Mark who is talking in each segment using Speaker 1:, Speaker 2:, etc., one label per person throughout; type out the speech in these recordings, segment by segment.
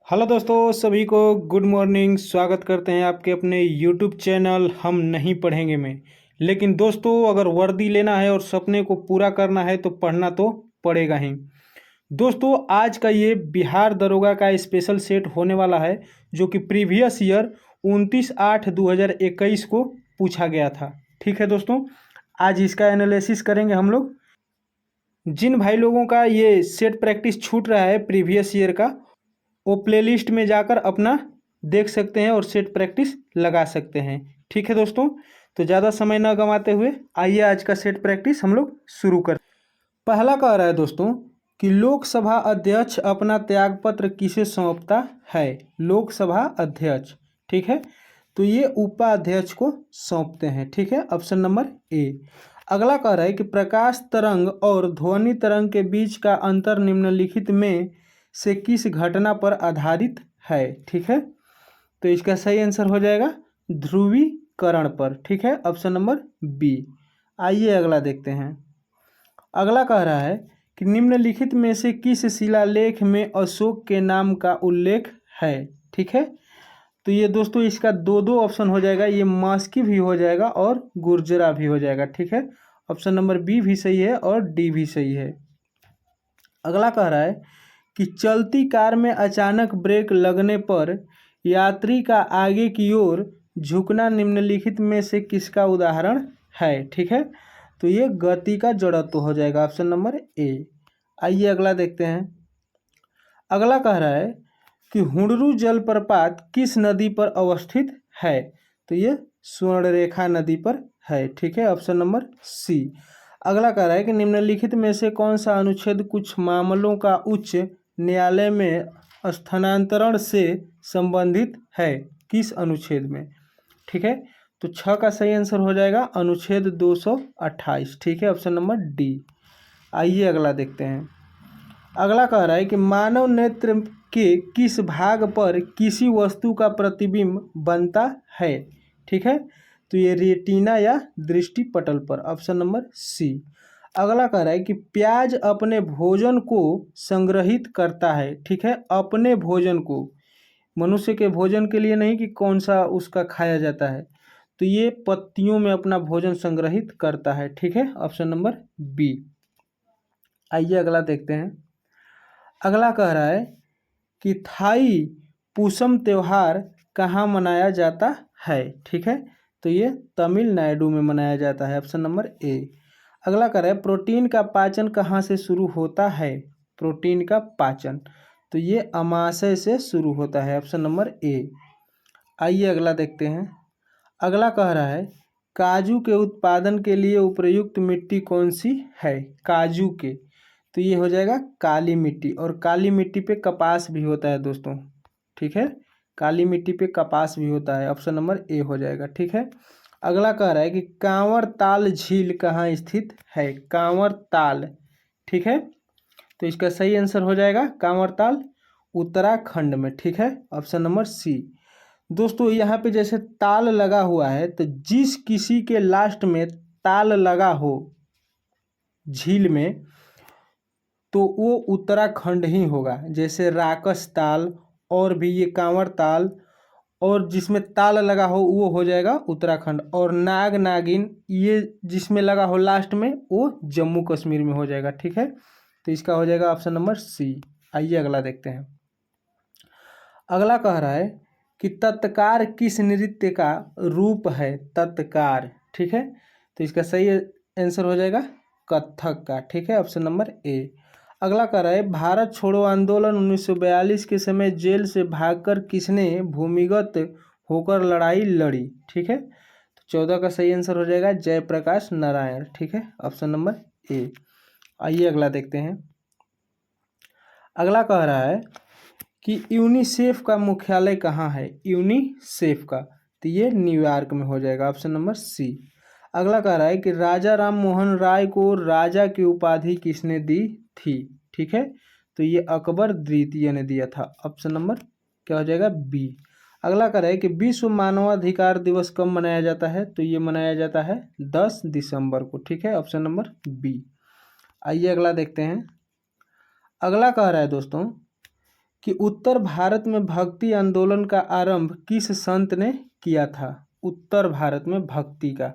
Speaker 1: Hello दोस्तों, सभी को गुड मॉर्निंग। स्वागत करते हैं आपके अपने यूट्यूब चैनल हम नहीं पढ़ेंगे में। लेकिन दोस्तों, अगर वर्दी लेना है और सपने को पूरा करना है तो पढ़ना तो पड़ेगा ही। दोस्तों, आज का ये बिहार दरोगा का स्पेशल सेट होने वाला है, जो कि प्रीवियस ईयर 29/8/2021 को पूछा गया था। ठीक है दोस्तों, आज इसका एनालिसिस करेंगे हम लोग। जिन भाई लोगों का ये सेट प्रैक्टिस छूट रहा है प्रीवियस ईयर का, वो प्लेलिस्ट में जाकर अपना देख सकते हैं और सेट प्रैक्टिस लगा सकते हैं। ठीक है दोस्तों, तो ज़्यादा समय न गंवाते हुए आइए आज का सेट प्रैक्टिस हम लोग शुरू कर। पहला कह रहा है दोस्तों कि लोकसभा अध्यक्ष अपना त्यागपत्र किसे सौंपता है। लोकसभा अध्यक्ष, ठीक है, तो ये उपाध्यक्ष को सौंपते हैं। ठीक है, ऑप्शन नंबर ए। अगला कह रहा है कि प्रकाश तरंग और ध्वनि तरंग के बीच का अंतर निम्नलिखित में से किस घटना पर आधारित है। ठीक है, तो इसका सही आंसर हो जाएगा ध्रुवीकरण पर। ठीक है, ऑप्शन नंबर बी। आइए अगला देखते हैं। अगला कह रहा है कि निम्नलिखित में से किस शिलालेख में अशोक के नाम का उल्लेख है। ठीक है, तो ये दोस्तों इसका दो दो ऑप्शन हो जाएगा, ये मास्की भी हो जाएगा और गुर्जरा भी हो जाएगा। ठीक है, ऑप्शन नंबर बी भी सही है और डी भी सही है। अगला कह रहा है कि चलती कार में अचानक ब्रेक लगने पर यात्री का आगे की ओर झुकना निम्नलिखित में से किसका उदाहरण है। ठीक है, तो ये गति का जड़त्व हो जाएगा, ऑप्शन नंबर ए। आइए अगला देखते हैं। अगला कह रहा है कि हुंडरू जलप्रपात किस नदी पर अवस्थित है। तो ये स्वर्णरेखा नदी पर है। ठीक है, ऑप्शन नंबर सी। अगला कह रहा है कि निम्नलिखित में से कौन सा अनुच्छेद कुछ मामलों का उच्च न्यायालय में स्थानांतरण से संबंधित है। किस अनुच्छेद में। ठीक है, तो 6 का सही आंसर हो जाएगा अनुच्छेद 228। ठीक है, ऑप्शन नंबर डी। आइए अगला देखते हैं। अगला कह रहा है कि मानव नेत्र के किस भाग पर किसी वस्तु का प्रतिबिंब बनता है। ठीक है, तो ये रेटिना या दृष्टि पटल पर, ऑप्शन नंबर सी। अगला कह रहा है कि प्याज अपने भोजन को संग्रहित करता है। ठीक है, अपने भोजन को, मनुष्य के भोजन के लिए नहीं कि कौन सा उसका खाया जाता है, तो ये पत्तियों में अपना भोजन संग्रहित करता है। ठीक है, ऑप्शन नंबर बी। आइए अगला देखते हैं। अगला कह रहा है कि थाई पूसम त्यौहार कहाँ मनाया जाता है। ठीक है, तो ये तमिलनाडु में मनाया जाता है, ऑप्शन नंबर ए। अगला कह रहा है प्रोटीन का पाचन कहाँ से शुरू होता है। प्रोटीन का पाचन, तो ये अमाशय से शुरू होता है, ऑप्शन नंबर ए। आइए अगला देखते हैं। अगला कह रहा है काजू के उत्पादन के लिए उपयुक्त मिट्टी कौन सी है। काजू के, तो ये हो जाएगा काली मिट्टी, और काली मिट्टी पे कपास भी होता है दोस्तों। ठीक है, काली मिट्टी पे कपास भी होता है, ऑप्शन नंबर ए हो जाएगा। ठीक है, अगला कह रहा है कि कांवर ताल झील कहाँ स्थित है। कांवर ताल, ठीक है, तो इसका सही आंसर हो जाएगा कांवर ताल उत्तराखंड में। ठीक है, ऑप्शन नंबर सी। दोस्तों यहाँ पे जैसे ताल लगा हुआ है, तो जिस किसी के लास्ट में ताल लगा हो झील में, तो वो उत्तराखंड ही होगा। जैसे राकस ताल, और भी ये कांवर ताल, और जिसमें ताल लगा हो वो हो जाएगा उत्तराखंड। और नाग नागिन ये जिसमें लगा हो लास्ट में, वो जम्मू कश्मीर में हो जाएगा। ठीक है, तो इसका हो जाएगा ऑप्शन नंबर सी। आइए अगला देखते हैं। अगला कह रहा है कि तत्कार किस नृत्य का रूप है। तत्कार, ठीक है, तो इसका सही आंसर हो जाएगा कथक का। ठीक है, ऑप्शन नंबर ए। अगला कह रहा है भारत छोड़ो आंदोलन 1942 के समय जेल से भागकर किसने भूमिगत होकर लड़ाई लड़ी। ठीक है, तो 14 का सही आंसर हो जाएगा जयप्रकाश नारायण। ठीक है, ऑप्शन नंबर ए। आइए अगला देखते हैं। अगला कह रहा है कि यूनिसेफ का मुख्यालय कहाँ है। यूनिसेफ का, तो ये न्यूयॉर्क में हो जाएगा, ऑप्शन नंबर सी। अगला कह रहा है कि राजा राम मोहन राय को राजा की उपाधि किसने दी थी। ठीक है, तो ये अकबर द्वितीय ने दिया था, ऑप्शन नंबर क्या हो जाएगा बी। अगला कह रहा है कि विश्व मानवाधिकार दिवस कब मनाया जाता है। तो ये मनाया जाता है 10 दिसंबर को। ठीक है, ऑप्शन नंबर बी। आइए अगला देखते हैं। अगला कह रहा है दोस्तों कि उत्तर भारत में भक्ति आंदोलन का आरंभ किस संत ने किया था? उत्तर भारत में भक्ति का,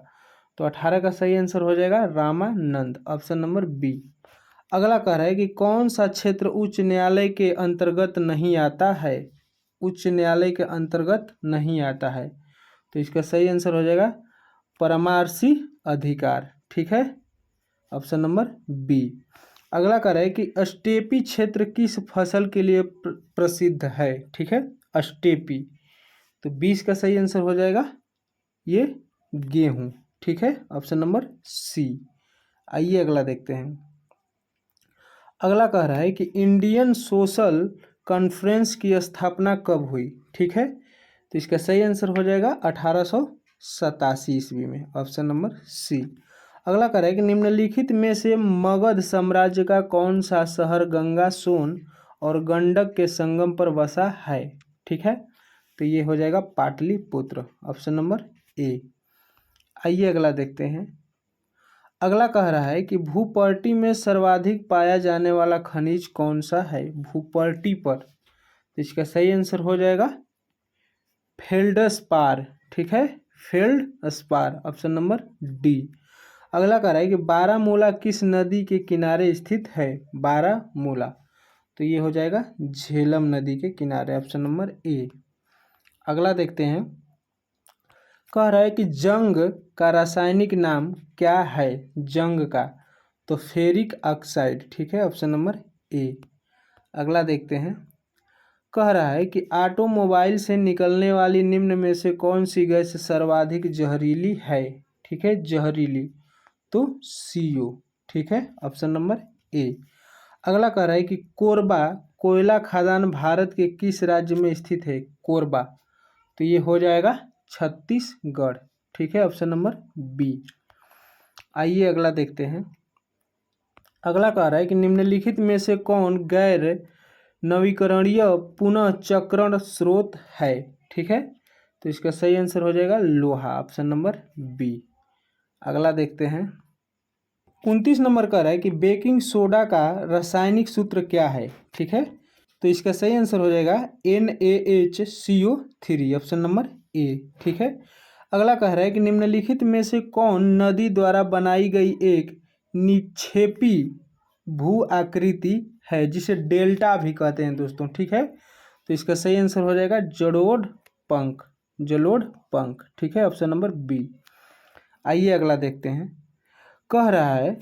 Speaker 1: तो 18 का सही आंसर हो जाएगा रामानंद, ऑप्शन नंबर बी। अगला कह रहा है कि कौन सा क्षेत्र उच्च न्यायालय के अंतर्गत नहीं आता है? उच्च न्यायालय के अंतर्गत नहीं आता है, तो इसका सही आंसर हो जाएगा परामर्शी अधिकार, ठीक है, ऑप्शन नंबर बी। अगला कह रहा है कि स्टेपी क्षेत्र किस फसल के लिए प्रसिद्ध है? ठीक है, स्टेपी, तो 20 का सही आंसर हो जाएगा ये गेहूं, ठीक है, ऑप्शन नंबर सी। आइए अगला देखते हैं। अगला कह रहा है कि इंडियन सोशल कॉन्फ्रेंस की स्थापना कब हुई? ठीक है, तो इसका सही आंसर हो जाएगा 1887 ईस्वी में, ऑप्शन नंबर सी। अगला कह रहा है कि निम्नलिखित में से मगध साम्राज्य का कौन सा शहर गंगा, सोन और गंडक के संगम पर बसा है? ठीक है, तो ये हो जाएगा पाटलिपुत्र, ऑप्शन नंबर ए। आइए अगला देखते हैं। अगला कह रहा है कि भूपर्टी में सर्वाधिक पाया जाने वाला खनिज कौन सा है? भूपर्टी पर, तो इसका सही आंसर हो जाएगा फेल्डस्पार, ठीक है, फेल्डस्पार, ऑप्शन नंबर डी। अगला कह रहा है कि बारामूला किस नदी के किनारे स्थित है? बारामूला, तो ये हो जाएगा झेलम नदी के किनारे, ऑप्शन नंबर ए। अगला देखते हैं। कह रहा है कि जंग का रासायनिक नाम क्या है? जंग का, तो फेरिक ऑक्साइड, ठीक है, ऑप्शन नंबर ए। अगला देखते हैं। कह रहा है कि ऑटोमोबाइल से निकलने वाली निम्न में से कौन सी गैस सर्वाधिक जहरीली है? ठीक है, जहरीली, तो CO, ठीक है, ऑप्शन नंबर ए। अगला कह रहा है कि कोरबा कोयला खदान भारत के किस राज्य में स्थित है? कोरबा, तो ये हो जाएगा छत्तीसगढ़, ठीक है, ऑप्शन नंबर बी। आइए अगला देखते हैं। अगला कह रहा है कि निम्नलिखित में से कौन गैर नवीकरणीय पुनः चक्रण स्रोत है? ठीक है, तो इसका सही आंसर हो जाएगा लोहा, ऑप्शन नंबर बी। अगला देखते हैं। 29 नंबर कह रहा है कि बेकिंग सोडा का रासायनिक सूत्र क्या है? ठीक है, तो इसका सही आंसर हो जाएगा NaHCO3, ऑप्शन नंबर ए, ठीक है। अगला कह रहा है कि निम्नलिखित में से कौन नदी द्वारा बनाई गई एक निक्षेपी भू आकृति है जिसे डेल्टा भी कहते हैं दोस्तों? ठीक है, तो इसका सही आंसर हो जाएगा जलोढ़ पंख, जलोढ़ पंख, ठीक है, ऑप्शन नंबर बी। आइए अगला देखते हैं। कह रहा है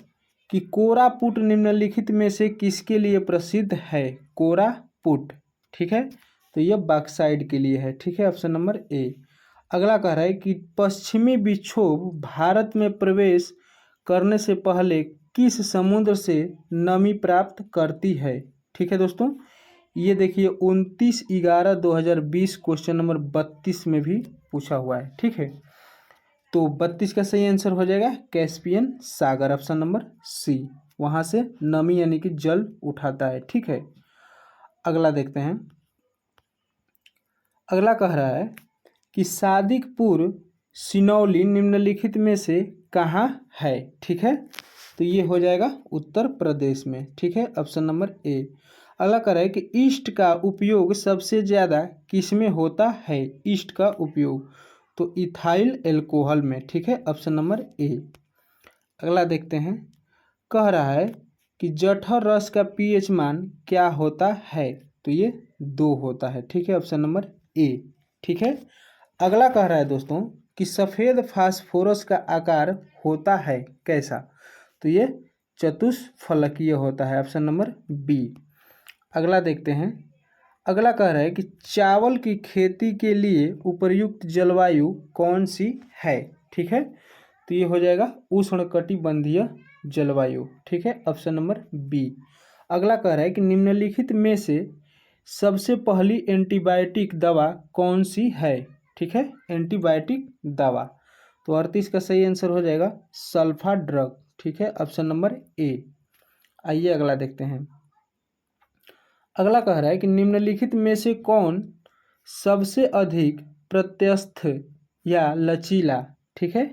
Speaker 1: कि कोरापुट निम्नलिखित में से किसके लिए प्रसिद्ध है? कोरापुट, ठीक है, तो यह बॉक्साइट के लिए है, ठीक है, ऑप्शन नंबर ए। अगला कह रहा है कि पश्चिमी विक्षोभ भारत में प्रवेश करने से पहले किस समुद्र से नमी प्राप्त करती है? ठीक है दोस्तों, ये देखिए 29/11/2020 क्वेश्चन नंबर 32 में भी पूछा हुआ है, ठीक है, तो 32 का सही आंसर हो जाएगा कैस्पियन सागर, ऑप्शन नंबर सी। वहाँ से नमी यानी कि जल उठाता है, ठीक है। अगला देखते हैं। अगला कह रहा है कि सादिकपुर सिनौली निम्नलिखित में से कहाँ है? ठीक है, तो ये हो जाएगा उत्तर प्रदेश में, ठीक है, ऑप्शन नंबर ए। अगला कह रहा है कि ईस्ट का उपयोग सबसे ज़्यादा किस में होता है? ईस्ट का उपयोग, तो इथाइल एल्कोहल में, ठीक है, ऑप्शन नंबर ए। अगला देखते हैं। कह रहा है कि जठर रस का pH मान क्या होता है? तो ये 2 होता है, ठीक है, ऑप्शन नंबर ए, ठीक है। अगला कह रहा है दोस्तों कि सफ़ेद फास्फोरस का आकार होता है कैसा? तो ये चतुष्फलकीय होता है, ऑप्शन नंबर बी। अगला देखते हैं। अगला कह रहा है कि चावल की खेती के लिए उपयुक्त जलवायु कौन सी है? ठीक है, तो ये हो जाएगा उष्णकटिबंधीय जलवायु, ठीक है, ऑप्शन नंबर बी। अगला कह रहा है कि निम्नलिखित में से सबसे पहली एंटीबायोटिक दवा कौन सी है? ठीक है, एंटीबायोटिक दवा, तो 38 का सही आंसर हो जाएगा सल्फा ड्रग, ठीक है, ऑप्शन नंबर ए। आइए अगला देखते हैं। अगला कह रहा है कि निम्नलिखित में से कौन सबसे अधिक प्रत्यस्थ या लचीला, ठीक है,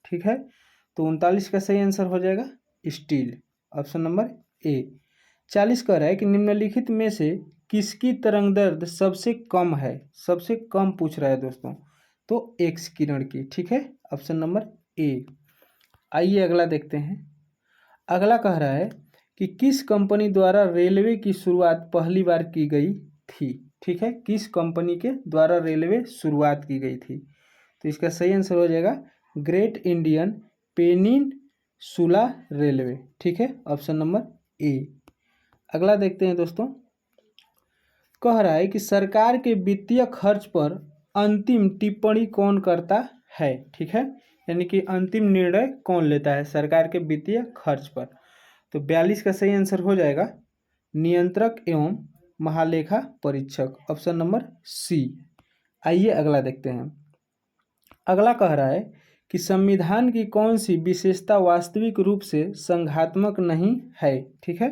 Speaker 1: ठीक है, तो 39 का सही आंसर हो जाएगा स्टील, ऑप्शन नंबर ए। 40 कह रहा है कि निम्नलिखित में से किसकी तरंगदैर्ध्य सबसे कम है, सबसे कम पूछ रहा है दोस्तों, तो एक्स किरण की। ठीक है, ऑप्शन नंबर ए। आइए अगला देखते हैं। अगला कह रहा है कि किस कंपनी द्वारा रेलवे की शुरुआत पहली बार की गई थी। ठीक है, किस कंपनी के द्वारा रेलवे शुरुआत की गई थी, तो इसका सही आंसर हो जाएगा ग्रेट इंडियन पेनिनसुला रेलवे। ठीक है, ऑप्शन नंबर ए। अगला देखते हैं दोस्तों। कह रहा है कि सरकार के वित्तीय खर्च पर अंतिम टिप्पणी कौन करता है। ठीक है, यानी कि अंतिम निर्णय कौन लेता है सरकार के वित्तीय खर्च पर, तो 42 का सही आंसर हो जाएगा नियंत्रक एवं महालेखा परीक्षक, ऑप्शन नंबर सी। आइए अगला देखते हैं। अगला कह रहा है कि संविधान की कौन सी विशेषता वास्तविक रूप से संघात्मक नहीं है। ठीक है,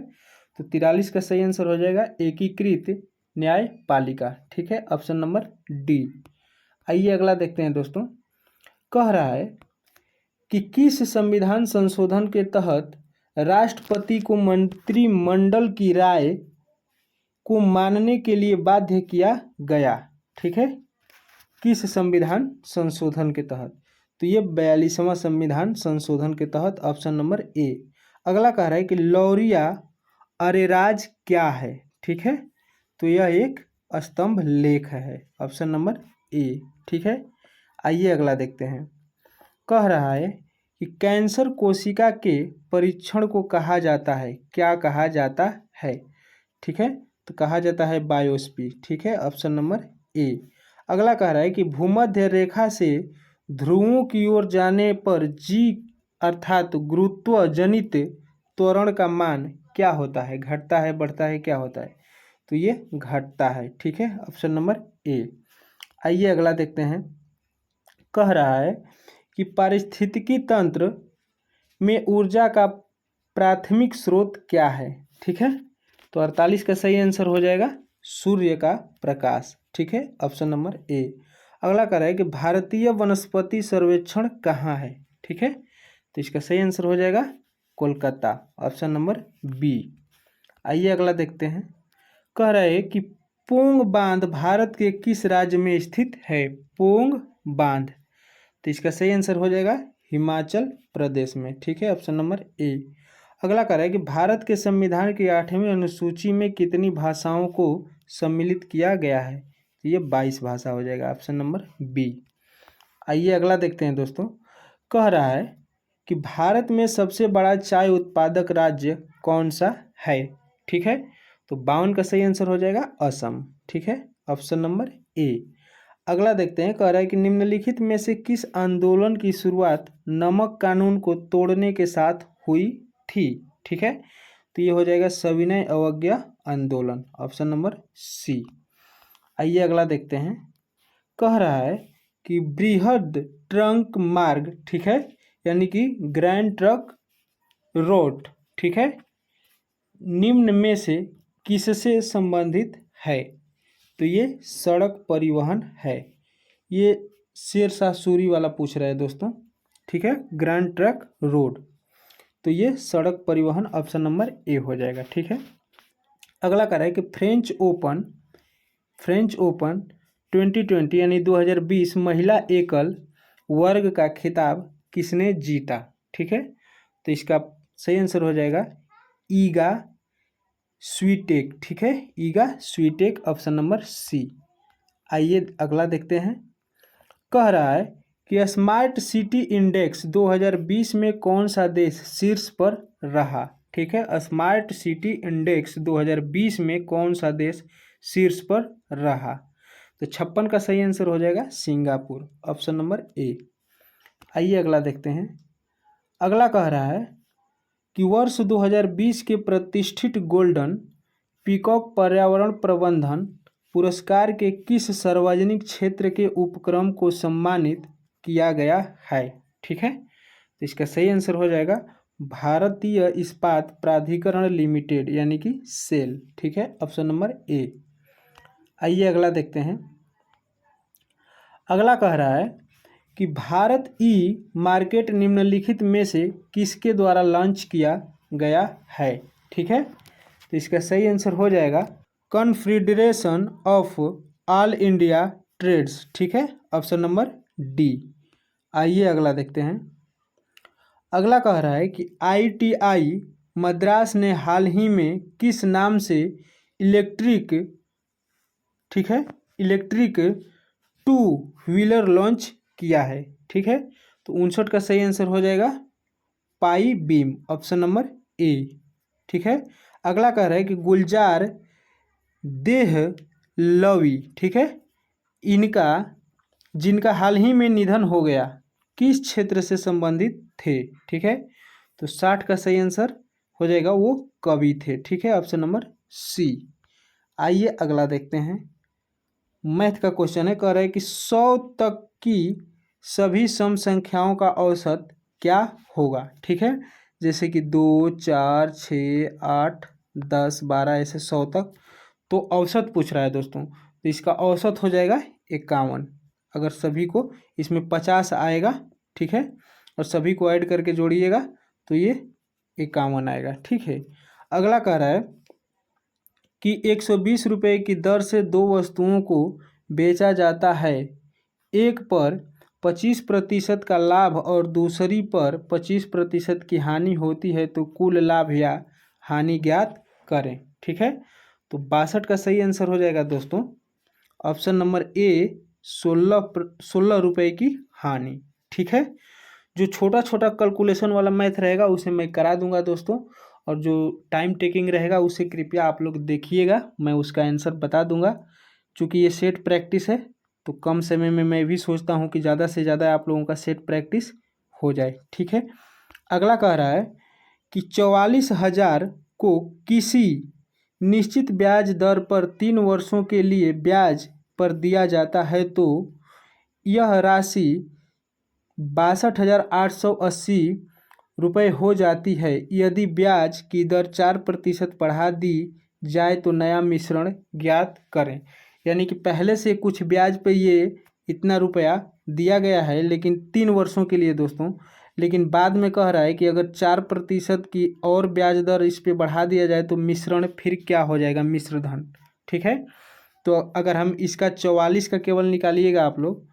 Speaker 1: तो 43 का सही आंसर हो जाएगा एकीकृत न्यायपालिका। ठीक है, ऑप्शन नंबर डी। आइए अगला देखते हैं दोस्तों। कह रहा है कि किस संविधान संशोधन के तहत राष्ट्रपति को मंत्रिमंडल की राय को मानने के लिए बाध्य किया गया। ठीक है, किस संविधान संशोधन के तहत, तो ये 42वां संविधान संशोधन के तहत, ऑप्शन नंबर ए। अगला कह रहा है कि लौरिया अरेराज क्या है। ठीक है, तो यह एक स्तंभ लेख है, ऑप्शन नंबर ए। ठीक है, आइए अगला देखते हैं। कह रहा है कि कैंसर कोशिका के परीक्षण को कहा जाता है, क्या कहा जाता है। ठीक है, तो कहा जाता है बायोप्सी। ठीक है, ऑप्शन नंबर ए। अगला कह रहा है कि भूमध्य रेखा से ध्रुवों की ओर जाने पर जी अर्थात गुरुत्व जनित त्वरण का मान क्या होता है, घटता है, बढ़ता है, क्या होता है, तो ये घटता है। ठीक है, ऑप्शन नंबर ए। आइए अगला देखते हैं। कह रहा है कि पारिस्थितिकी तंत्र में ऊर्जा का प्राथमिक स्रोत क्या है। ठीक है, तो 48 का सही आंसर हो जाएगा सूर्य का प्रकाश। ठीक है, ऑप्शन नंबर ए। अगला कह रहा है कि भारतीय वनस्पति सर्वेक्षण कहाँ है। ठीक है, तो इसका सही आंसर हो जाएगा कोलकाता, ऑप्शन नंबर बी। आइए अगला देखते हैं। कह रहा है कि पोंग बांध भारत के किस राज्य में स्थित है। पोंग बांध, तो इसका सही आंसर हो जाएगा हिमाचल प्रदेश में। ठीक है, ऑप्शन नंबर ए। अगला कह रहा है कि भारत के संविधान की 8वीं अनुसूची में कितनी भाषाओं को सम्मिलित किया गया है, तो ये 22 भाषा हो जाएगा, ऑप्शन नंबर बी। आइए अगला देखते हैं दोस्तों। कह रहा है कि भारत में सबसे बड़ा चाय उत्पादक राज्य कौन सा है। ठीक है, तो 52 का सही आंसर हो जाएगा असम। ठीक है, ऑप्शन नंबर ए। अगला देखते हैं। कह रहा है कि निम्नलिखित में से किस आंदोलन की शुरुआत नमक कानून को तोड़ने के साथ हुई थी। ठीक है, तो ये हो जाएगा सविनय अवज्ञा आंदोलन, ऑप्शन नंबर सी। आइए अगला देखते हैं। कह रहा है कि बृहद ट्रंक मार्ग, ठीक है, यानी कि ग्रैंड ट्रंक रोड, ठीक है, निम्न में से किससे संबंधित है, तो ये सड़क परिवहन है। ये शेरशाह सूरी वाला पूछ रहा है दोस्तों। ठीक है, ग्रैंड ट्रंक रोड, तो ये सड़क परिवहन, ऑप्शन नंबर ए हो जाएगा। ठीक है, अगला कह रहा है कि फ्रेंच ओपन 2020 यानी 2020 महिला एकल वर्ग का खिताब किसने जीता। ठीक है, तो इसका सही आंसर हो जाएगा ईगा स्वीटेक। ठीक है, ईगा स्वीटेक, ऑप्शन नंबर सी। आइए अगला देखते हैं। कह रहा है कि स्मार्ट सिटी इंडेक्स 2020 में कौन सा देश शीर्ष पर रहा। ठीक है, स्मार्ट सिटी इंडेक्स 2020 में कौन सा देश शीर्ष पर रहा, तो 56 का सही आंसर हो जाएगा सिंगापुर, ऑप्शन नंबर ए। आइए अगला देखते हैं। अगला कह रहा है कि वर्ष 2020 के प्रतिष्ठित गोल्डन पीकॉक पर्यावरण प्रबंधन पुरस्कार के किस सार्वजनिक क्षेत्र के उपक्रम को सम्मानित किया गया है। ठीक है, तो इसका सही आंसर हो जाएगा भारतीय इस्पात प्राधिकरण लिमिटेड यानी कि सेल। ठीक है, ऑप्शन नंबर ए। आइए अगला देखते हैं। अगला कह रहा है कि भारत ई मार्केट निम्नलिखित में से किसके द्वारा लॉन्च किया गया है। ठीक है, तो इसका सही आंसर हो जाएगा confederation of all India trades. ठीक है, ऑप्शन नंबर डी। आइए अगला देखते हैं। अगला कह रहा है कि आईटीआई मद्रास ने हाल ही में किस नाम से इलेक्ट्रिक, ठीक है, इलेक्ट्रिक टू व्हीलर लॉन्च किया है। ठीक है, तो 59 का सही आंसर हो जाएगा पाई बीम, ऑप्शन नंबर ए। ठीक है, अगला कह रहा है कि गुलजार देह लवी, ठीक है, इनका जिनका हाल ही में निधन हो गया किस क्षेत्र से संबंधित थे। ठीक है, तो 60 का सही आंसर हो जाएगा वो कवि थे। ठीक है, ऑप्शन नंबर सी। आइए अगला देखते हैं। मैथ का क्वेश्चन है, कह रहा है कि 100 तक की सभी सम संख्याओं का औसत क्या होगा। ठीक है, जैसे कि 2, 4, 6, 8, 10, 12 ऐसे 100 तक। तो औसत पूछ रहा है दोस्तों, तो इसका औसत हो जाएगा 51। अगर सभी को इसमें 50 आएगा, ठीक है, और सभी को ऐड करके जोड़िएगा तो ये 51 आएगा। ठीक है, अगला कह रहा है कि 120 रुपये की दर से 2 वस्तुओं को बेचा जाता है, एक पर 25% का लाभ और दूसरी पर 25% की हानि होती है, तो कुल लाभ या हानि ज्ञात करें। ठीक है, तो 62 का सही आंसर हो जाएगा दोस्तों ऑप्शन नंबर ए, 16 रुपये की हानि। ठीक है, जो छोटा छोटा कैलकुलेशन वाला मैथ रहेगा उसे मैं करा दूंगा दोस्तों, और जो टाइम टेकिंग रहेगा उसे कृपया आप लोग देखिएगा, मैं उसका आंसर बता दूंगा। चूँकि ये सेट प्रैक्टिस है तो कम समय में मैं भी सोचता हूँ कि ज़्यादा से ज़्यादा आप लोगों का सेट प्रैक्टिस हो जाए। ठीक है, अगला कह रहा है कि 44,000 को किसी निश्चित ब्याज दर पर 3 वर्षों के लिए ब्याज पर दिया जाता है, तो यह राशि 62,880 रुपये हो जाती है। यदि ब्याज की दर 4% बढ़ा दी जाए तो नया मिश्रण ज्ञात करें। यानी कि पहले से कुछ ब्याज पे ये इतना रुपया दिया गया है, लेकिन 3 वर्षों के लिए दोस्तों, लेकिन बाद में कह रहा है कि अगर 4% की और ब्याज दर इस पर बढ़ा दिया जाए तो मिश्रण फिर क्या हो जाएगा, मिश्र धन। ठीक है, तो अगर हम इसका 44 का केवल निकालिएगा, आप लोग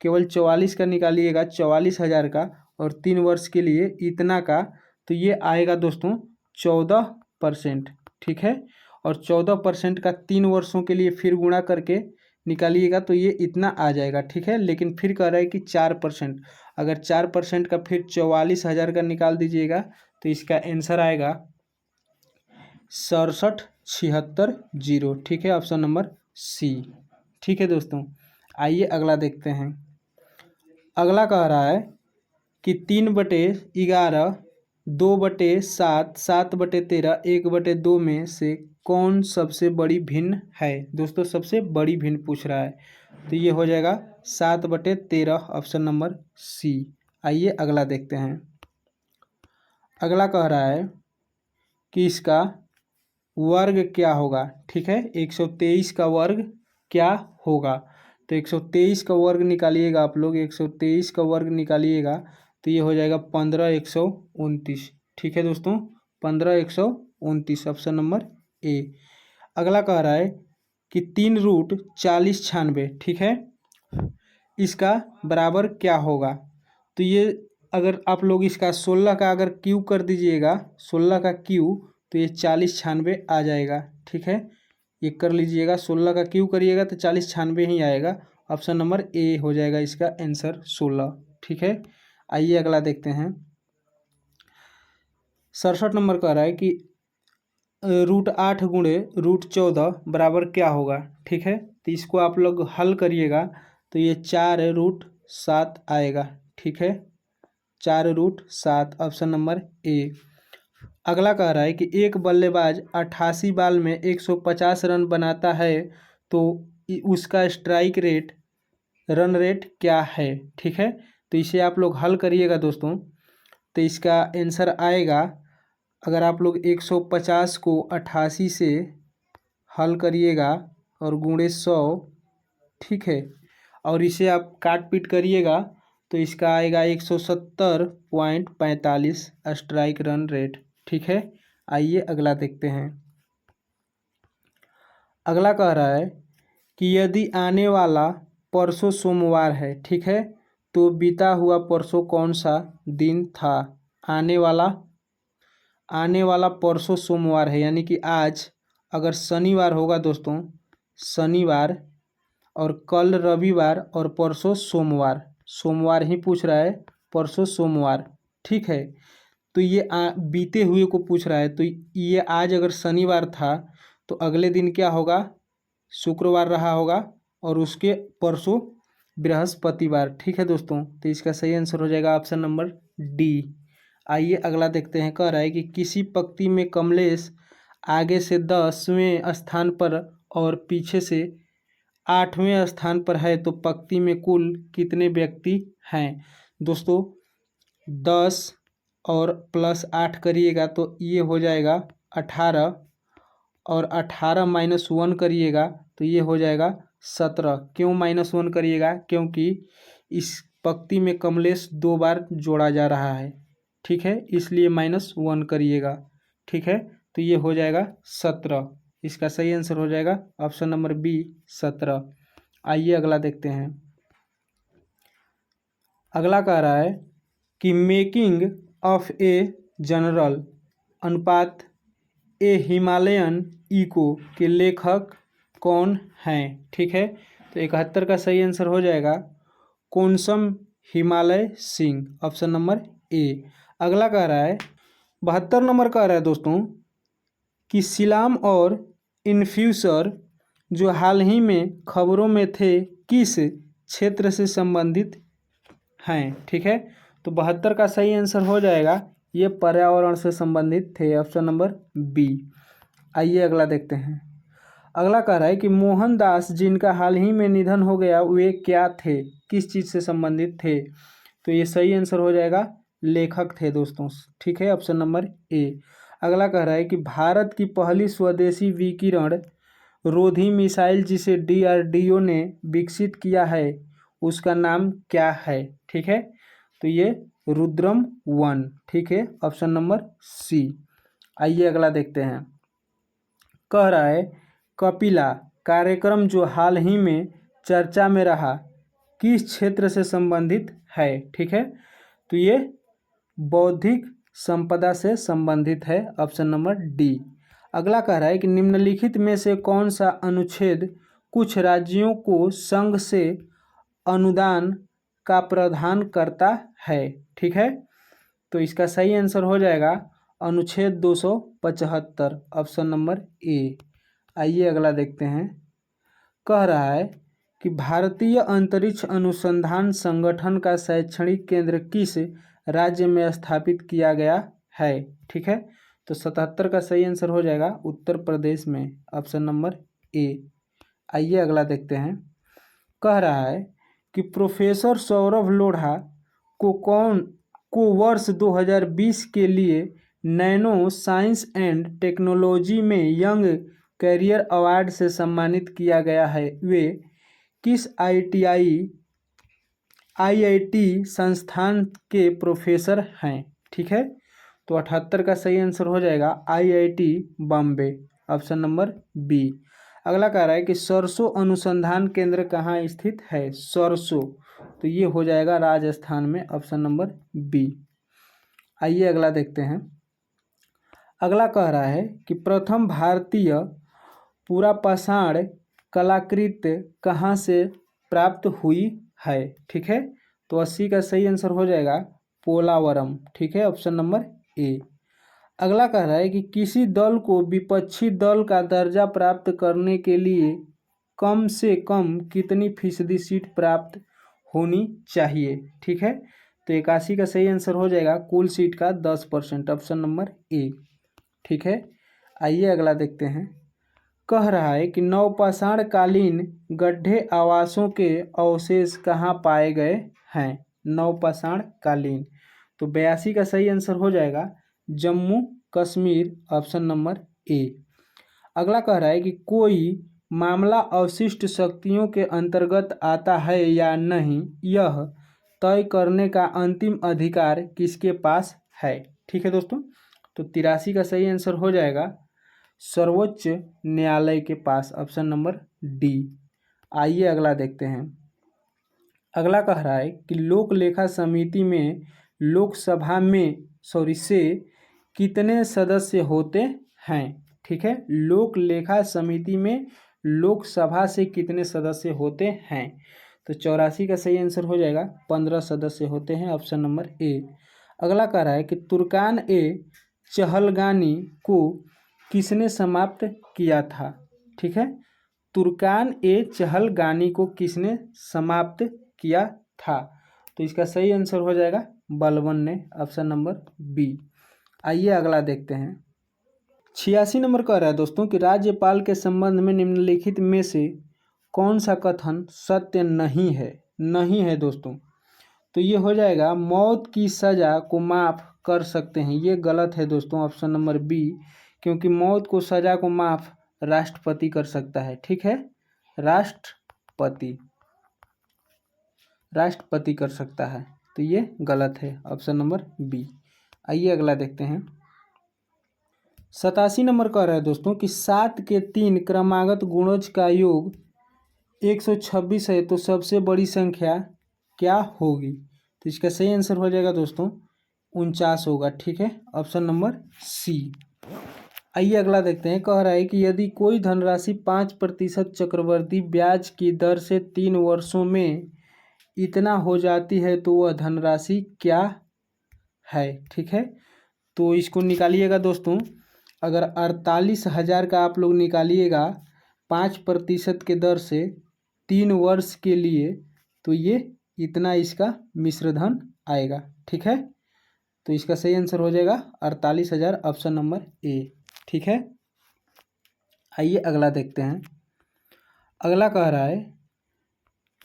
Speaker 1: केवल 44 का निकालिएगा, 44,000 का, और 3 वर्ष के लिए इतना का, तो ये आएगा दोस्तों 14%। ठीक है, और 14% का 3 वर्षों के लिए फिर गुणा करके निकालिएगा तो ये इतना आ जाएगा। ठीक है, लेकिन फिर कह रहा है कि 4%, अगर 4% का फिर 44,000 का निकाल दीजिएगा तो इसका आंसर आएगा 67,76,0। ठीक है, ऑप्शन नंबर सी। ठीक है दोस्तों, आइए अगला देखते हैं। अगला कह रहा है कि 3/11, 2/7, 7/13, 1/2 में से कौन सबसे बड़ी भिन्न है। दोस्तों सबसे बड़ी भिन्न पूछ रहा है, तो ये हो जाएगा 7/13, ऑप्शन नंबर सी। आइए अगला देखते हैं। अगला कह रहा है कि इसका वर्ग क्या होगा। ठीक है, 123 का वर्ग क्या होगा, तो 123 का वर्ग निकालिएगा आप लोग, 123 का वर्ग निकालिएगा तो ये हो जाएगा 15,129। ठीक है दोस्तों, 15,129, ऑप्शन नंबर ए। अगला कह रहा है कि 3√4096, ठीक है, इसका बराबर क्या होगा। तो ये अगर आप लोग इसका 16 का अगर क्यू कर दीजिएगा, 16 का क्यू, तो ये 4096 आ जाएगा। ठीक है, ये कर लीजिएगा, 16 का क्यू करिएगा तो 4096 ही आएगा। ऑप्शन नंबर ए हो जाएगा इसका आंसर 16। ठीक है, आइए अगला देखते हैं। 67 नंबर कह रहा है कि √8 गुणे √14 बराबर क्या होगा। ठीक है, तो इसको आप लोग हल करिएगा तो ये 4√7 आएगा। ठीक है, 4√7, ऑप्शन नंबर ए। अगला कह रहा है कि एक बल्लेबाज 88 बॉल में 150 रन बनाता है, तो उसका स्ट्राइक रेट, रन रेट क्या है। ठीक है, तो इसे आप लोग हल करिएगा दोस्तों, तो इसका आंसर आएगा, अगर आप लोग 150 को 88 से हल करिएगा और गुणे 100, ठीक है, और इसे आप काट पीट करिएगा तो इसका आएगा 170.45 स्ट्राइक रन रेट। ठीक है, आइए अगला देखते हैं। अगला कह रहा है कि यदि आने वाला परसों सोमवार है, ठीक है, तो बीता हुआ परसों कौन सा दिन था। आने वाला परसों सोमवार है, यानी कि आज अगर शनिवार होगा दोस्तों, शनिवार, और कल रविवार और परसों सोमवार, सोमवार ही पूछ रहा है, परसों सोमवार, ठीक है। तो ये बीते हुए को पूछ रहा है, तो ये आज अगर शनिवार था तो अगले दिन क्या होगा, शुक्रवार रहा होगा, और उसके परसों बृहस्पतिवार, ठीक है दोस्तों। तो इसका सही आंसर हो जाएगा ऑप्शन नंबर डी। आइए अगला देखते हैं। कह रहा है कि किसी पंक्ति में कमलेश आगे से 10वें स्थान पर और पीछे से 8वें स्थान पर है, तो पंक्ति में कुल कितने व्यक्ति हैं। दोस्तों 10 और +8 करिएगा तो ये हो जाएगा 18, और 18 -1 करिएगा तो ये हो जाएगा 17। क्यों -1 करिएगा, क्योंकि इस पंक्ति में कमलेश 2 बार जोड़ा जा रहा है, ठीक है, इसलिए -1 करिएगा, ठीक है। तो ये हो जाएगा 17। इसका सही आंसर हो जाएगा ऑप्शन नंबर बी, 17। आइए अगला देखते हैं। अगला कह रहा है कि मेकिंग ऑफ ए जनरल अनुपात ए हिमालयन इको के लेखक कौन हैं, ठीक है। तो 71 का सही आंसर हो जाएगा कोनसम Himalaya Singh, option number A. अगला कह रहा है 72 नंबर कह रहा है दोस्तों कि सिलाम और इन्फ्यूसर जो हाल ही में खबरों में थे किस क्षेत्र से संबंधित हैं, ठीक है। तो 72 का सही आंसर हो जाएगा ये पर्यावरण से संबंधित थे, ऑप्शन नंबर बी। आइए अगला देखते हैं। अगला कह रहा है कि मोहनदास जिनका हाल ही में निधन हो गया वे क्या थे, किस चीज़ से संबंधित थे। तो ये सही आंसर हो जाएगा लेखक थे दोस्तों, ठीक है, ऑप्शन नंबर ए। अगला कह रहा है कि भारत की पहली स्वदेशी विकिरण रोधी मिसाइल जिसे DRDO ने विकसित किया है उसका नाम क्या है, ठीक है। तो ये रुद्रम-1, ठीक है, ऑप्शन नंबर सी। आइए अगला देखते हैं। कह रहा है कपिला कार्यक्रम जो हाल ही में चर्चा में रहा किस क्षेत्र से संबंधित है, ठीक है। तो ये बौद्धिक संपदा से संबंधित है, ऑप्शन नंबर डी। अगला कह रहा है कि निम्नलिखित में से कौन सा अनुच्छेद कुछ राज्यों को संघ से अनुदान का प्रावधान करता है, ठीक है। तो इसका सही आंसर हो जाएगा अनुच्छेद 275, ऑप्शन नंबर ए। आइए अगला देखते हैं। कह रहा है कि भारतीय अंतरिक्ष अनुसंधान संगठन का शैक्षणिक केंद्र किस राज्य में स्थापित किया गया है, ठीक है। तो 77 का सही आंसर हो जाएगा उत्तर प्रदेश में, ऑप्शन नंबर ए। आइए अगला देखते हैं। कह रहा है कि प्रोफेसर सौरभ लोढ़ा को वर्ष 2020 के लिए नैनो साइंस एंड टेक्नोलॉजी में यंग कैरियर अवार्ड से सम्मानित किया गया है। वे किस IIT संस्थान के प्रोफेसर हैं, ठीक है। तो 78 का सही आंसर हो जाएगा IIT Bombay, option number B. अगला कह रहा है कि सरसों अनुसंधान केंद्र कहाँ स्थित है, सरसों, तो ये हो जाएगा राजस्थान में, ऑप्शन नंबर बी। आइए अगला देखते हैं। अगला कह रहा है कि प्रथम भारतीय पुरापाषाण कलाकृति कहाँ से प्राप्त हुई है, ठीक है। तो 80 का सही आंसर हो जाएगा पोलावरम, ठीक है, ऑप्शन नंबर ए। अगला कह रहा है कि किसी दल को विपक्षी दल का दर्जा प्राप्त करने के लिए कम से कम कितनी फीसदी सीट प्राप्त होनी चाहिए, ठीक है। तो 81 का सही आंसर हो जाएगा कुल सीट का 10%, ऑप्शन नंबर ए, ठीक है। आइए अगला देखते हैं। कह रहा है कि नवपाषाण कालीन गड्ढे आवासों के अवशेष कहाँ पाए गए हैं, नवपाषाण कालीन। तो 82 का सही आंसर हो जाएगा Jammu Kashmir, option number A. अगला कह रहा है कि कोई मामला अवशिष्ट शक्तियों के अंतर्गत आता है या नहीं यह तय करने का अंतिम अधिकार किसके पास है, ठीक है दोस्तों। तो 83 का सही आंसर हो जाएगा सर्वोच्च न्यायालय के पास, ऑप्शन नंबर डी। आइए अगला देखते हैं। अगला कह रहा है कि लोक लेखा समिति में लोकसभा में से कितने सदस्य होते हैं। ठीक है, लोक लेखा समिति में लोकसभा से कितने सदस्य होते हैं। तो 84 का सही आंसर हो जाएगा 15 सदस्य होते हैं, ऑप्शन नंबर ए। अगला कह रहा है कि तुर्कान ए चहलगानी को किसने समाप्त किया था। ठीक है, तुर्कान ए चहलगानी को किसने समाप्त किया था। तो इसका सही आंसर हो जाएगा बलबन ने, ऑप्शन नंबर बी। आइए अगला देखते हैं। 86 नंबर कह रहा है दोस्तों कि राज्यपाल के संबंध में निम्नलिखित में से कौन सा कथन सत्य नहीं है। नहीं है दोस्तों, तो ये हो जाएगा मौत की सज़ा को माफ़ कर सकते हैं। ये गलत है दोस्तों, ऑप्शन नंबर बी, क्योंकि मौत को सज़ा को माफ़ राष्ट्रपति कर सकता है। ठीक है, राष्ट्रपति कर सकता है, तो ये गलत है, ऑप्शन नंबर बी। आइए अगला देखते हैं। 87 नंबर कह रहा है दोस्तों कि 7 के 3 क्रमागत गुणज का योग 126 है, तो सबसे बड़ी संख्या क्या होगी। तो इसका सही आंसर हो जाएगा दोस्तों 49 होगा। ठीक है, ऑप्शन नंबर सी। आइए अगला देखते हैं। कह रहा है कि यदि कोई धनराशि 5% चक्रवृद्धि ब्याज की दर से 3 वर्षों में इतना हो जाती है तो वह धनराशि क्या है। ठीक है, तो इसको निकालिएगा दोस्तों। अगर 48,000 का आप लोग निकालिएगा 5% के दर से 3 वर्ष के लिए, तो ये इतना इसका मिश्रधन आएगा। ठीक है, तो इसका सही आंसर हो जाएगा 48,000, ऑप्शन नंबर ए। ठीक है, आइए अगला देखते हैं। अगला कह रहा है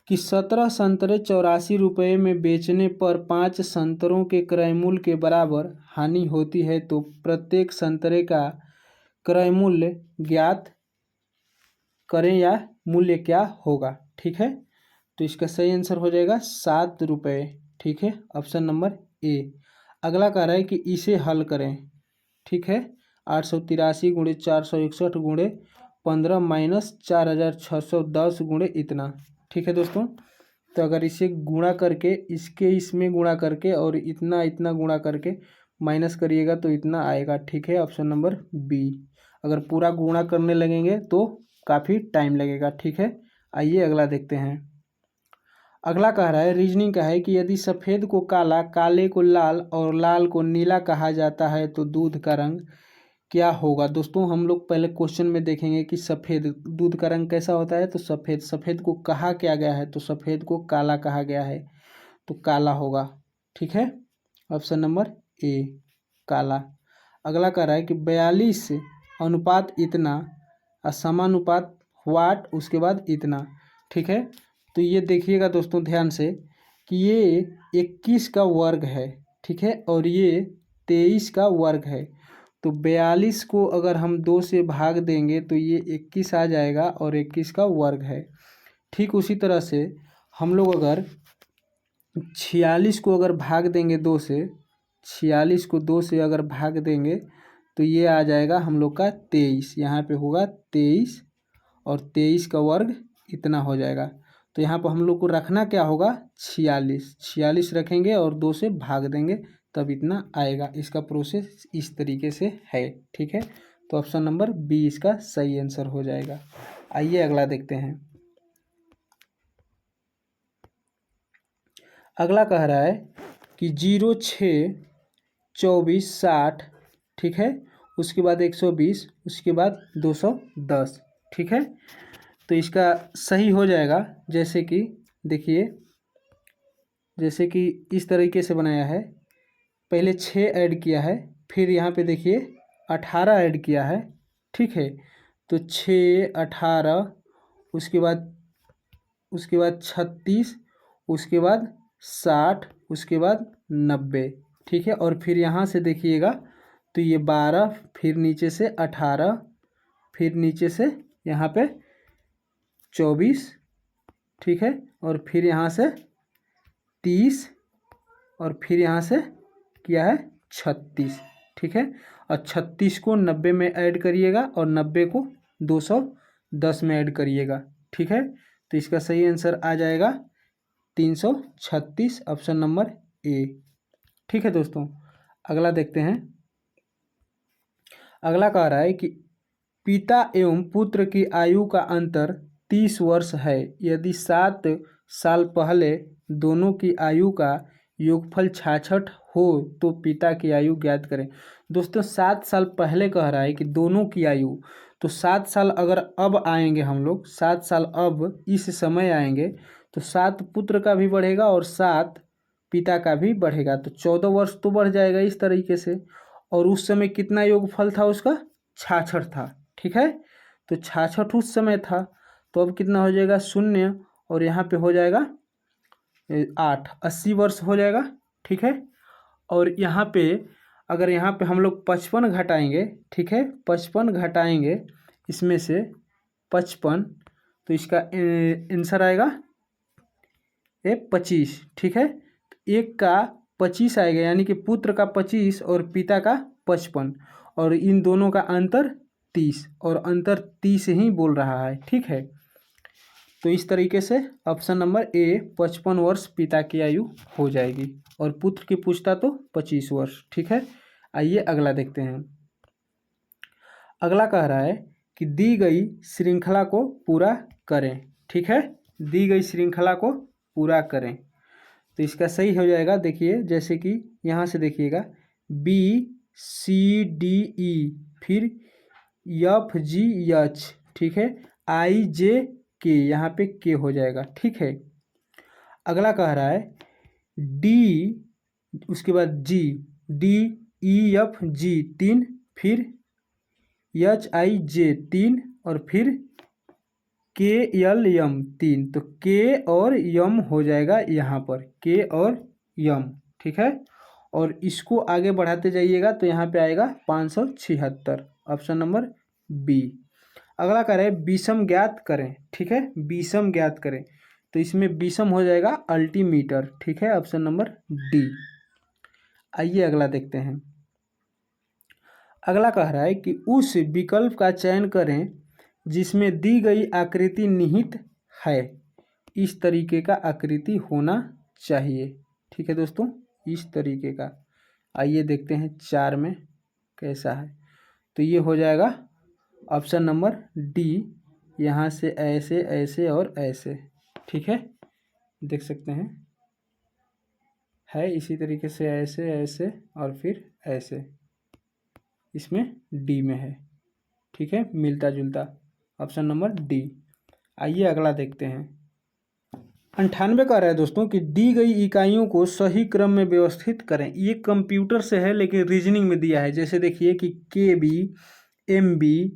Speaker 1: कि 17 संतरे 84 रुपये में बेचने पर 5 संतरों के क्रय मूल्य के बराबर हानि होती है, तो प्रत्येक संतरे का क्रय मूल्य ज्ञात करें या मूल्य क्या होगा। ठीक है, तो इसका सही आंसर हो जाएगा 7 रुपये। ठीक है, ऑप्शन नंबर ए। अगला कह रहा है कि इसे हल करें। ठीक है, 883 गुणे 461 गुणे 15 माइनस 4610 गुणे इतना। ठीक है दोस्तों, तो अगर इसे गुणा करके इसके इसमें गुणा करके और इतना इतना गुणा करके माइनस करिएगा तो इतना आएगा। ठीक है, ऑप्शन नंबर बी। अगर पूरा गुणा करने लगेंगे तो काफ़ी टाइम लगेगा। ठीक है, आइए अगला देखते हैं। अगला कह रहा है, रीजनिंग का है कि यदि सफ़ेद को काला, काले को लाल और लाल को नीला कहा जाता है तो दूध का रंग क्या होगा। दोस्तों हम लोग पहले क्वेश्चन में देखेंगे कि सफ़ेद दूध का रंग कैसा होता है। तो सफ़ेद को कहा क्या गया है, तो सफ़ेद को काला कहा गया है, तो काला होगा। ठीक है, ऑप्शन नंबर ए, काला। अगला कह रहा है कि 42 अनुपात इतना असमानुपात वाट, उसके बाद इतना। ठीक है, तो ये देखिएगा दोस्तों ध्यान से कि ये 21 का वर्ग है। ठीक है, और ये 23 का वर्ग है। तो 42 को अगर हम 2 से भाग देंगे तो ये 21 आ जाएगा और 21 का वर्ग है। ठीक उसी तरह से हम लोग अगर 46 को अगर भाग देंगे 2 से, 46 को 2 से अगर भाग देंगे तो ये आ जाएगा हम लोग का 23। यहाँ पे होगा 23 और 23 का वर्ग इतना हो जाएगा। तो यहाँ पर हम लोग को रखना क्या होगा, 46 रखेंगे और 2 से भाग देंगे तब इतना आएगा। इसका प्रोसेस इस तरीके से है। ठीक है, तो ऑप्शन नंबर बी इसका सही आंसर हो जाएगा। आइए अगला देखते हैं। अगला कह रहा है कि 0, 6, 24, 60। ठीक है, उसके बाद 120, उसके बाद 210। ठीक है, तो इसका सही हो जाएगा। जैसे कि देखिए, जैसे कि इस तरीके से बनाया है। पहले 6 ऐड किया है, फिर यहाँ पे देखिए 18 ऐड किया है। ठीक है, तो 6, 18, उसके बाद 36, उसके बाद 60, उसके बाद 90। ठीक है, और फिर यहाँ से देखिएगा तो ये 12, फिर नीचे से 18, फिर नीचे से यहाँ पे 24। ठीक है, और फिर यहाँ से 30 और फिर यहाँ से किया है 36। ठीक है। और 36 को 90 में ऐड करिएगा और 90 को 210 में ऐड करिएगा, ठीक है। तो इसका सही आंसर आ जाएगा 336, ऑप्शन नंबर ए, ठीक है दोस्तों। अगला देखते हैं। अगला कह रहा है कि पिता एवं पुत्र की आयु का अंतर 30 वर्ष है। यदि 7 साल पहले दोनों की आयु का योगफल 66 हो तो पिता की आयु ज्ञात करें। दोस्तों 7 साल पहले कह रहा है कि दोनों की आयु, तो 7 साल अगर अब आएंगे हम लोग, 7 साल अब इस समय आएंगे तो 7 पुत्र का भी बढ़ेगा और 7 पिता का भी बढ़ेगा, तो 14 वर्ष तो बढ़ जाएगा इस तरीके से। और उस समय कितना योगफल था उसका? 66 था, ठीक है। तो 66 उस समय था, तो अब कितना हो जाएगा? 0 और यहाँ पे हो जाएगा 8, 80 वर्ष हो जाएगा, ठीक है। और यहाँ पे अगर यहाँ पे हम लोग 55 घटाएंगे, ठीक है, 55 घटाएंगे इसमें से 55, तो इसका आंसर आएगा 25, ठीक है। एक का 25 आएगा, यानी कि पुत्र का 25 और पिता का 55, और इन दोनों का अंतर 30, और अंतर 30 ही बोल रहा है, ठीक है। तो इस तरीके से ऑप्शन नंबर ए 55 वर्ष पिता की आयु हो जाएगी, और पुत्र की पूछता तो 25 वर्ष, ठीक है। आइए अगला देखते हैं। अगला कह रहा है कि दी गई श्रृंखला को पूरा करें, ठीक है। दी गई श्रृंखला को पूरा करें, तो इसका सही हो जाएगा। देखिए जैसे कि यहाँ से देखिएगा BCDE, फिर FGH, ठीक है, IJK, यहाँ पे के हो जाएगा, ठीक है। अगला कह रहा है D, उसके बाद G, DEFG 3, फिर HIJ 3, और फिर KLM 3, तो के और यम हो जाएगा यहाँ पर, के और यम, ठीक है। और इसको आगे बढ़ाते जाइएगा तो यहाँ पे आएगा 576, ऑप्शन नंबर बी। अगला कह रहे हैं विषम ज्ञात करें, ठीक है, विषम ज्ञात करें, तो इसमें विषम हो जाएगा अल्टीमीटर, ठीक है, ऑप्शन नंबर डी। आइए अगला देखते हैं। अगला कह रहा है कि उस विकल्प का चयन करें जिसमें दी गई आकृति निहित है, इस तरीके का आकृति होना चाहिए, ठीक है दोस्तों, इस तरीके का। आइए देखते हैं 4 में कैसा है। तो ये हो जाएगा ऑप्शन नंबर डी, यहाँ से ऐसे ऐसे और ऐसे, ठीक है, देख सकते हैं, है इसी तरीके से ऐसे ऐसे और फिर ऐसे, इसमें डी में है, ठीक है, मिलता जुलता, ऑप्शन नंबर डी। आइए अगला देखते हैं। 98 कह रहा है दोस्तों कि दी गई इकाइयों को सही क्रम में व्यवस्थित करें। ये कंप्यूटर से है लेकिन रीजनिंग में दिया है। जैसे देखिए कि KB, MB,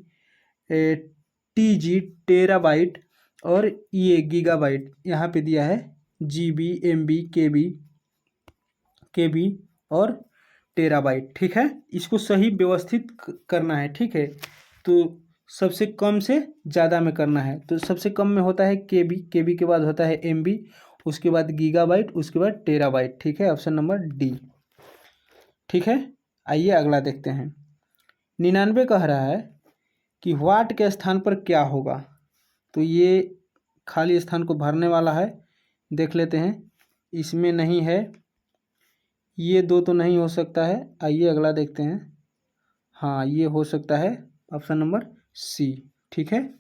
Speaker 1: TG टेराबाइट, और ये गीगाबाइट यहाँ पे दिया है GB, MB, KB और टेराबाइट, ठीक है। इसको सही व्यवस्थित करना है, ठीक है। तो सबसे कम से ज़्यादा में करना है, तो सबसे कम में होता है KB के बाद होता है MB, उसके बाद गीगाबाइट, उसके बाद टेराबाइट, ठीक है, ऑप्शन नंबर डी, ठीक है। आइए अगला देखते हैं। 99 कह रहा है कि वाट के स्थान पर क्या होगा, तो ये खाली स्थान को भरने वाला है, देख लेते हैं। इसमें नहीं है, ये दो तो नहीं हो सकता है। आइए अगला देखते हैं। हाँ ये हो सकता है, ऑप्शन नंबर सी, ठीक है,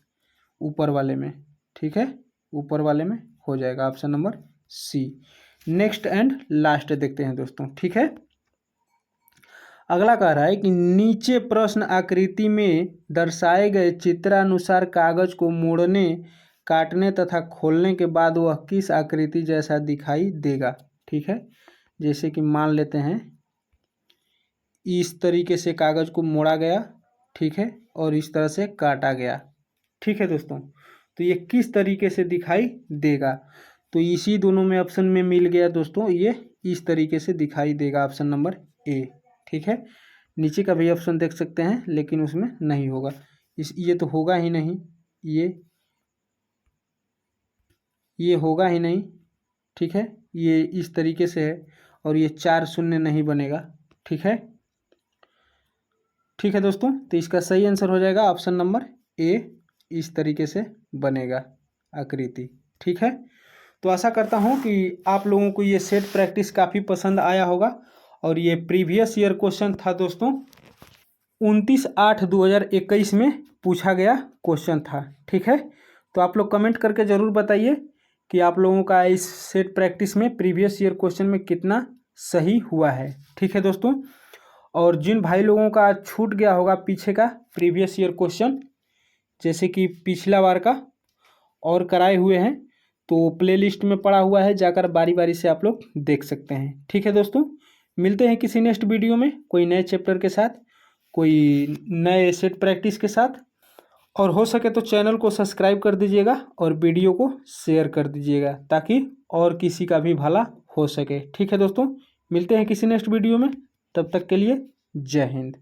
Speaker 1: ऊपर वाले में, ठीक है, ऊपर वाले में हो जाएगा option number C. Next and last देखते हैं दोस्तों, ठीक है। अगला कह रहा है कि नीचे प्रश्न आकृति में दर्शाए गए चित्रानुसार कागज को मोड़ने, काटने तथा खोलने के बाद वह किस आकृति जैसा दिखाई देगा, ठीक है। जैसे कि मान लेते हैं इस तरीके से कागज को मोड़ा गया, ठीक है, और इस तरह से काटा गया, ठीक है दोस्तों। तो ये किस तरीके से दिखाई देगा, तो इसी दोनों में ऑप्शन में मिल गया दोस्तों, ये इस तरीके से दिखाई देगा, ऑप्शन नंबर ए, ठीक है। नीचे का भी ऑप्शन देख सकते हैं लेकिन उसमें नहीं होगा, ये तो होगा ही नहीं, ये होगा ही नहीं, ठीक है, ये इस तरीके से है, और ये 4 शून्य नहीं बनेगा, ठीक है। ठीक है दोस्तों, तो इसका सही आंसर हो जाएगा ऑप्शन नंबर ए। इस तरीके से बनेगा आकृति। ठीक है, तो आशा करता हूँ कि आप लोगों को ये सेट प्रैक्टिस काफ़ी पसंद आया होगा। और ये प्रीवियस ईयर क्वेश्चन था दोस्तों, 29/8/2021 में पूछा गया क्वेश्चन था। ठीक है, तो आप लोग कमेंट करके ज़रूर बताइए कि आप लोगों का इस सेट प्रैक्टिस में प्रीवियस ईयर क्वेश्चन में कितना सही हुआ है। ठीक है दोस्तों, और जिन भाई लोगों का छूट गया होगा पीछे का प्रीवियस ईयर क्वेश्चन, जैसे कि पिछला बार का और कराए हुए हैं, तो प्लेलिस्ट में पड़ा हुआ है, जाकर बारी बारी से आप लोग देख सकते हैं। ठीक है दोस्तों, मिलते हैं किसी नेक्स्ट वीडियो में कोई नए चैप्टर के साथ, कोई नए सेट प्रैक्टिस के साथ। और हो सके तो चैनल को सब्सक्राइब कर दीजिएगा और वीडियो को शेयर कर दीजिएगा, ताकि और किसी का भी भला हो सके। ठीक है दोस्तों, मिलते हैं किसी नेक्स्ट वीडियो में, तब तक के लिए जय हिंद।